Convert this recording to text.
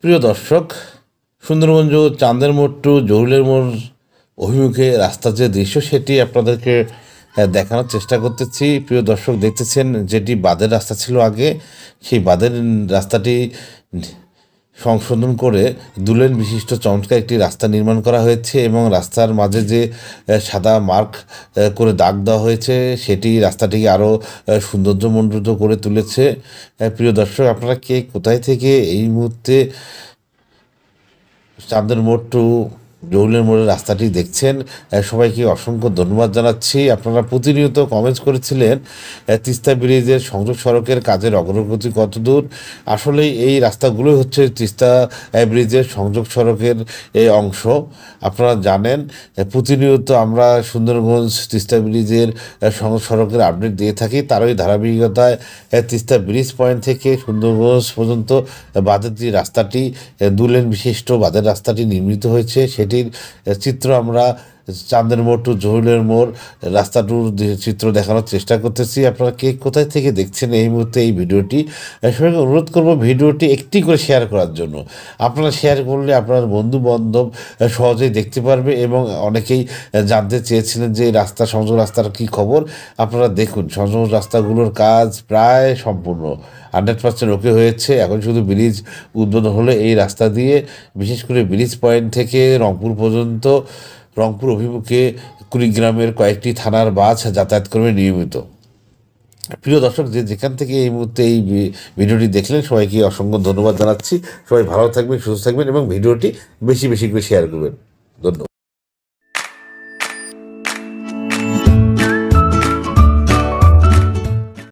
প্রিয় দর্শক, সুন্দরগঞ্জ চাঁদের মোড় টু জহুলের মোড় অভিমুখে রাস্তার যে দৃশ্য সেটি আপনাদেরকে দেখানোর চেষ্টা করতেছি। প্রিয় দর্শক, দেখতেছেন যেটি বাঁধের রাস্তা ছিল আগে, সেই বাঁধের রাস্তাটি সংশোধন করে দুলেন বিশিষ্ট চমৎকার একটি রাস্তা নির্মাণ করা হয়েছে এবং রাস্তার মাঝে যে সাদা মার্ক করে দাগ দেওয়া হয়েছে সেটি রাস্তাটিকে আরও সৌন্দর্যমণ্ডিত করে তুলেছে। প্রিয় দর্শক, আপনারা কে কোথায় থেকে এই মুহূর্তে চাঁদের মোড় টু জহুলের মোড়ের রাস্তাটি দেখছেন, সবাইকে অসংখ্য ধন্যবাদ জানাচ্ছি। আপনারা প্রতিনিয়ত কমেন্টস করেছিলেন তিস্তা ব্রিজের সংযোগ সড়কের কাজের অগ্রগতি কতদূর। আসলে এই রাস্তাগুলোই হচ্ছে তিস্তা ব্রিজের সংযোগ সড়কের এই অংশ। আপনারা জানেন প্রতিনিয়ত আমরা সুন্দরগঞ্জ তিস্তা ব্রিজের সংযোগ সড়কের আপডেট দিয়ে থাকি। তারই ধারাবাহিকতায় তিস্তা ব্রিজ পয়েন্ট থেকে সুন্দরগঞ্জ পর্যন্ত বাঁধের যে রাস্তাটি, দুলেন বিশিষ্ট বাঁধের রাস্তাটি নির্মিত হয়েছে সেটির চিত্র আমরা চাঁদের মোড় টু জহুলের মোড় রাস্তাটির চিত্র দেখানোর চেষ্টা করতেছি। আপনারা কে কোথায় থেকে দেখছেন এই মুহূর্তে এই ভিডিওটি, সবাইকে অনুরোধ করবো ভিডিওটি একটি করে শেয়ার করার জন্য। আপনারা শেয়ার করলে আপনার বন্ধু বান্ধব সহজেই দেখতে পারবে এবং অনেকেই জানতে চেয়েছিলেন যে রাস্তা সংযোগ রাস্তার কী খবর। আপনারা দেখুন, সংযোগ রাস্তাগুলোর কাজ প্রায় সম্পূর্ণ, 100% ওকে হয়েছে। এখন শুধু ব্রিজ উদ্বোধন হলে এই রাস্তা দিয়ে, বিশেষ করে ব্রিজ পয়েন্ট থেকে রংপুর পর্যন্ত, রংপুর অভিমুখে কুড়িগ্রামের কয়েকটি থানার বাস যাতায়াত করবে নিয়মিত। প্রিয় দর্শক, যেখান থেকে এই মুহূর্তে এই ভিডিওটি দেখলেন সবাইকে অসংখ্য ধন্যবাদ জানাচ্ছি। সবাই ভালো থাকবেন, সুস্থ থাকবেন এবং ভিডিওটি বেশি বেশি করে শেয়ার করবেন। ধন্যবাদ।